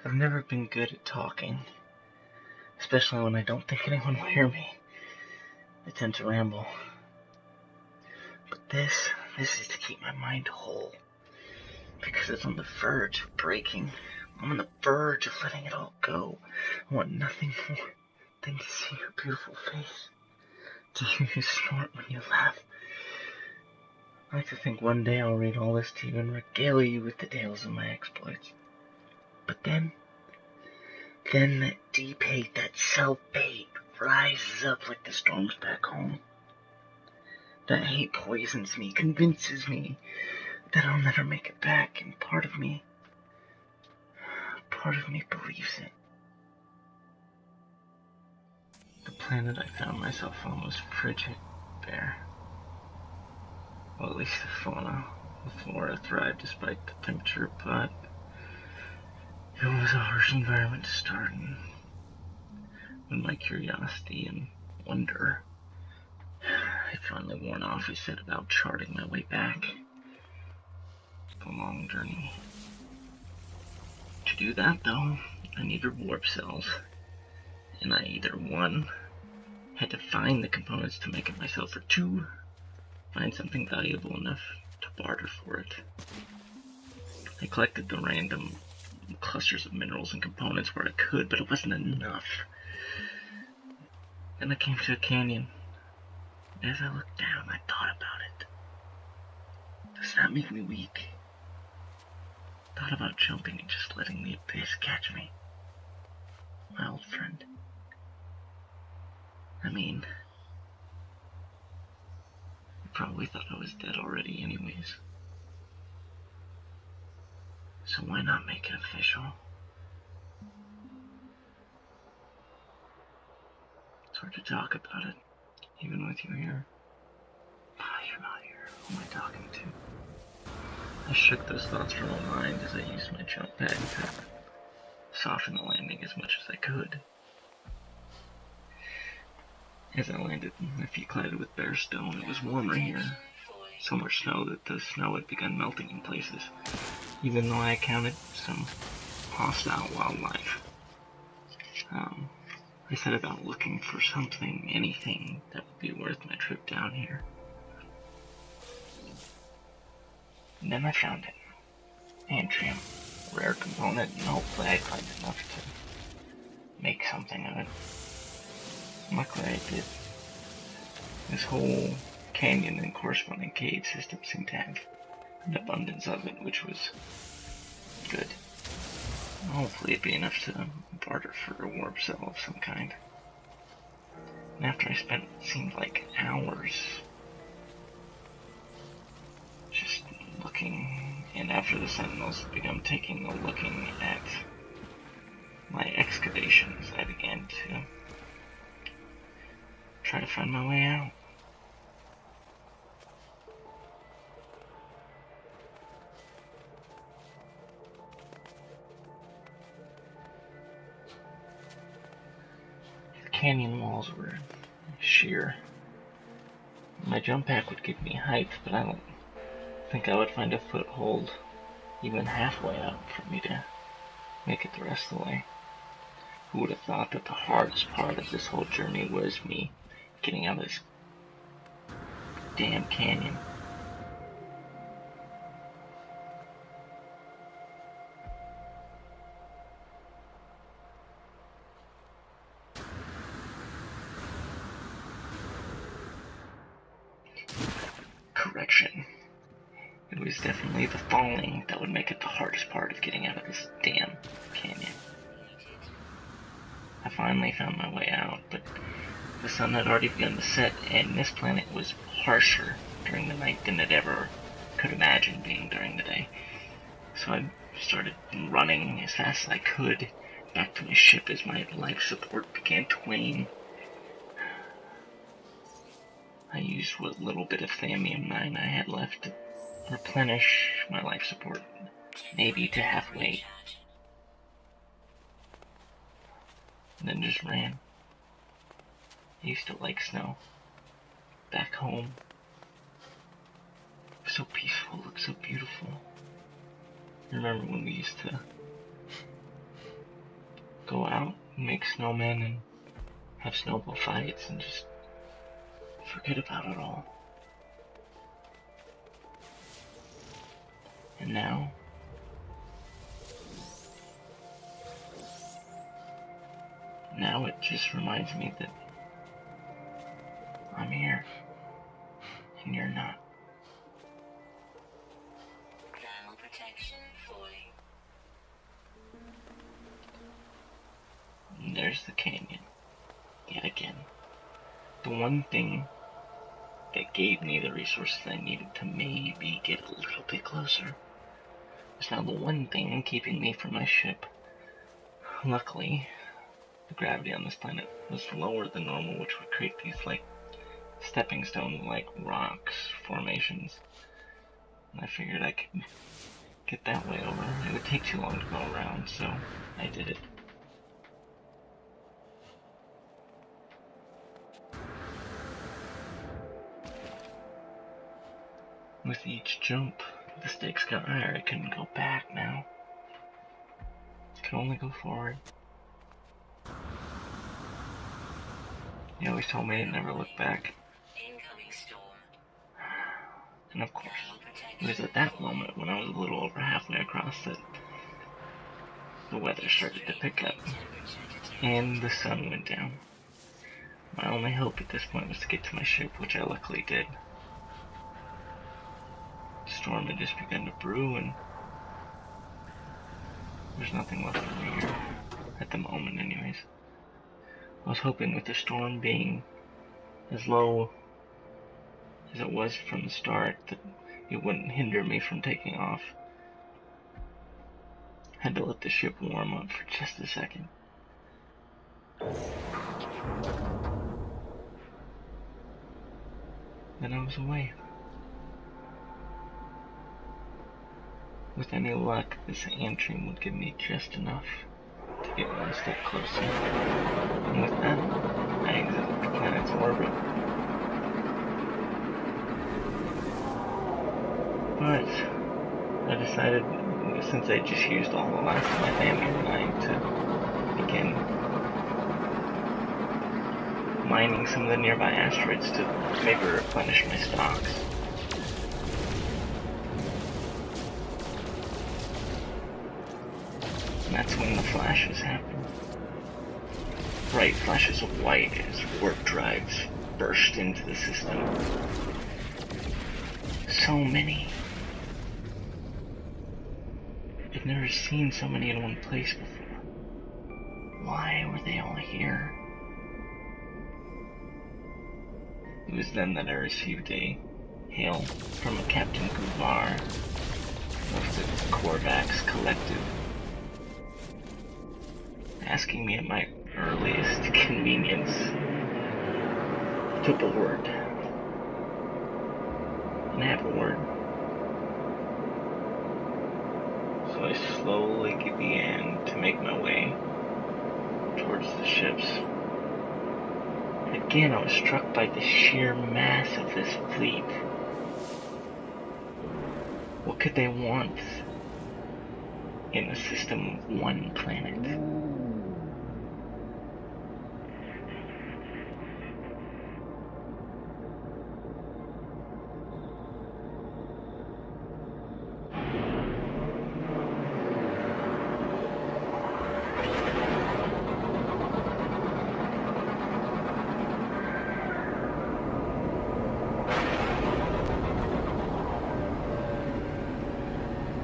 I've never been good at talking, especially when I don't think anyone will hear me. I tend to ramble. But this is to keep my mind whole, because it's on the verge of breaking. I'm on the verge of letting it all go. I want nothing more than to see your beautiful face, to hear you snort when you laugh. I like to think one day I'll read all this to you and regale you with the tales of my exploits. But then that deep hate, that self-hate, rises up like the storms back home. That hate poisons me, convinces me that I'll never make it back, and part of me believes it. The planet I found myself on was frigid, bare. Well, at least the fauna, the flora thrived despite the temperature, but it was a harsh environment to start in. When my curiosity and wonder had finally worn off, I set about charting my way back. The long journey. To do that, though, I needed warp cells. And I either, one, had to find the components to make it myself, or two, find something valuable enough to barter for it. I collected the random clusters of minerals and components where I could, but it wasn't enough. Then I came to a canyon. As I looked down, I thought about it. Does that make me weak? Thought about jumping and just letting the abyss catch me. My old friend. I mean, you probably thought I was dead already anyways. So why not make it official? It's hard to talk about it, even with you here. You're not here. Who am I talking to? I shook those thoughts from my mind as I used my jump pad to soften the landing as much as I could. As I landed, my feet collided with bare stone. It was warmer here. So much snow that the snow had begun melting in places, even though I encountered some hostile wildlife. I set about looking for something, anything, that would be worth my trip down here. And then I found it. Antrium. A rare component, and hopefully I'd find enough to make something of it. Luckily I did. This whole canyon and corresponding cave system seemed to have an abundance of it, which was good. Hopefully it'd be enough to barter for a warp cell of some kind. And after I spent what seemed like hours just looking, and after the sentinels had begun taking a looking at my excavations, I began to try to find my way out. The canyon walls were sheer. My jump pack would give me height, but I don't think I would find a foothold even halfway up for me to make it the rest of the way. Who would have thought that the hardest part of this whole journey was me getting out of this damn canyon? Correction. It was definitely the falling that would make it the hardest part of getting out of this damn canyon. I finally found my way out, but the sun had already begun to set, and this planet was harsher during the night than it ever could imagine being during the day. So I started running as fast as I could back to my ship as my life support began to wane. I used what little bit of Thamium 9 I had left to replenish my life support, maybe to halfway. And then just ran. I used to like snow. Back home. It was so peaceful, looked so beautiful. I remember when we used to make snowmen and have snowball fights and just forget about it all. And now, it just reminds me that I'm here, and you're not. Thermal protection falling. And there's the canyon, yet again. The one thing that gave me the resources I needed to maybe get a little bit closer is now the one thing keeping me from my ship. Luckily, the gravity on this planet was lower than normal, which would create these, stepping stone-like rocks formations. And I figured I could get that way over. It would take too long to go around, so I did it. With each jump, the stakes got higher. I couldn't go back now. I could only go forward. He always told me to never look back. Incoming storm. And of course, it was at that moment when I was a little over halfway across that the weather started to pick up, and the sun went down. My only hope at this point was to get to my ship, which I luckily did. The storm had just begun to brew, and there's nothing left for me here, at the moment anyways. I was hoping with the storm being as low as it was from the start that it wouldn't hinder me from taking off. Had to let the ship warm up for just a second. Then I was away. With any luck, this antrim would give me just enough to get one step closer. And with that, I exited the planet's orbit. But I decided, since I just used all the last of my landing to begin mining some of the nearby asteroids to maybe replenish my stocks. And that's when the flashes happen. Bright flashes of white as warp drives burst into the system. So many. I've never seen so many in one place before. Why were they all here? It was then that I received a hail from a Captain Guvar of the Korvax Collective, asking me at my earliest convenience to board and have a word. So I slowly began to make my way towards the ships. Again, I was struck by the sheer mass of this fleet. What could they want in a system of one planet?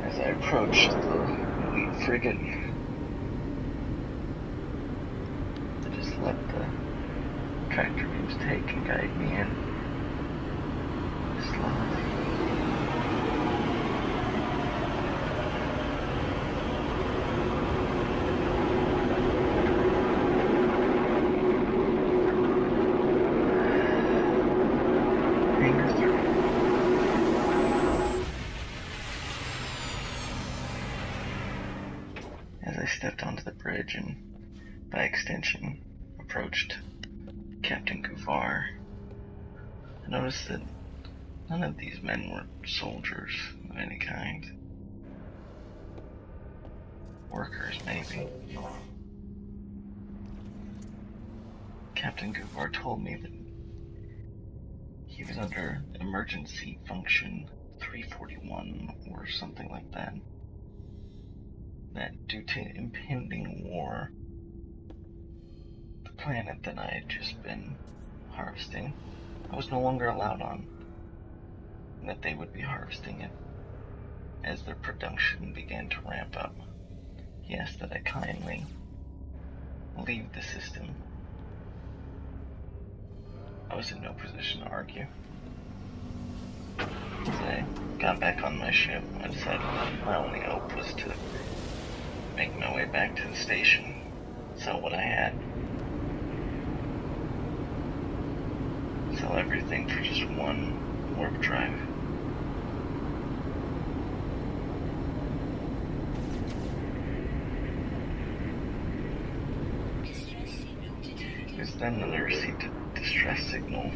As I approached the lead frigate, I just let the tractor beams take and guide me in slowly. As I stepped onto the bridge and, by extension, approached Captain Guvar, I noticed that none of these men were soldiers of any kind. Workers, maybe. Captain Guvar told me that he was under emergency function 341 or something like that. That due to impending war, the planet that I had just been harvesting, I was no longer allowed on. And that they would be harvesting it as their production began to ramp up. He asked that I kindly leave the system. I was in no position to argue. As I got back on my ship, I decided that my only hope was to make my way back to the station, sell what I had, sell everything for just one warp drive. It was then that I received a distress signal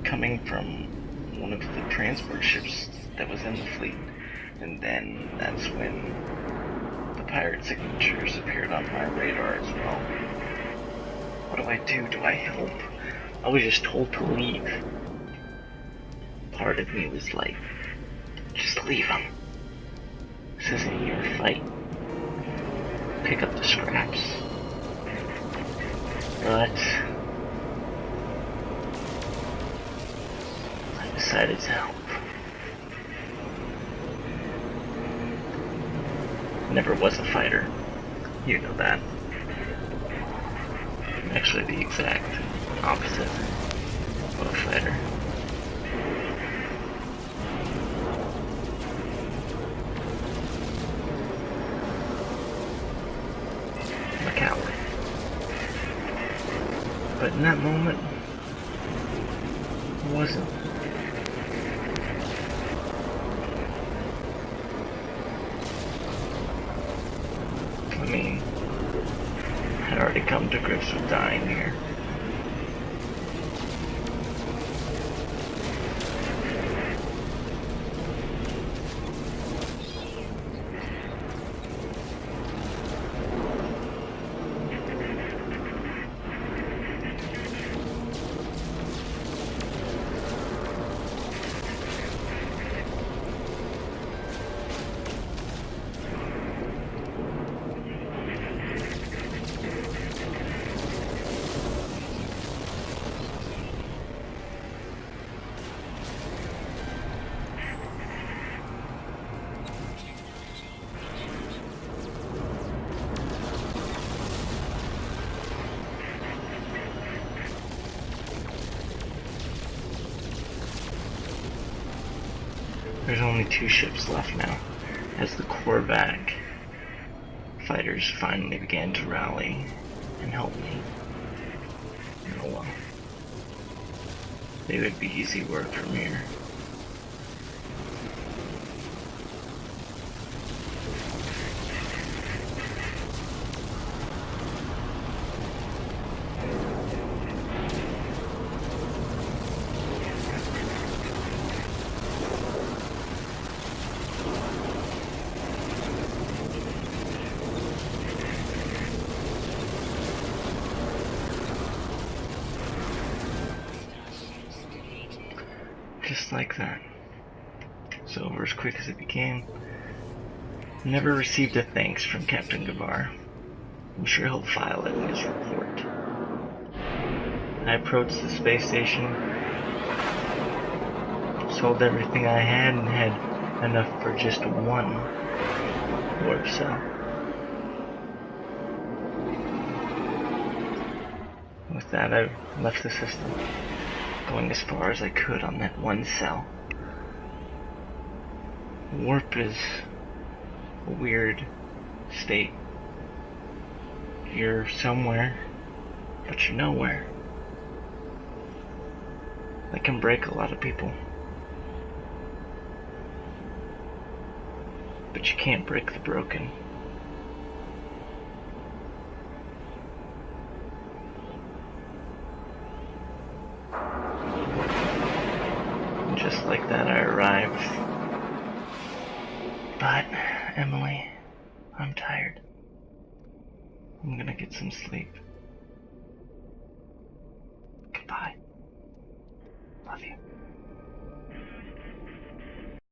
coming from one of the transport ships that was in the fleet, and then that's when the pirate signatures appeared on my radar as well. What do I do? Do I help? I was just told to leave. Part of me was like, just leave him. This isn't your fight. Pick up the scraps. But I decided to help. Never was a fighter. You know that. Actually, the exact opposite of a fighter. I'm a coward. But in that moment, I wasn't. I mean, I had already come to grips with dying here. There's only 2 ships left now, as the Korvac fighters finally began to rally and help me. Oh well. They would be easy work from here. Just like that. It's over as quick as it became. Never received a thanks from Captain Guvar. I'm sure he'll file it in his report. I approached the space station, sold everything I had, and had enough for just one warp cell. With that, I left the system, going as far as I could on that one cell. Warp is a weird state. You're somewhere, but you're nowhere. That can break a lot of people. But you can't break the broken. And just like that, I arrived. But, Emily, I'm tired. I'm gonna get some sleep. love you.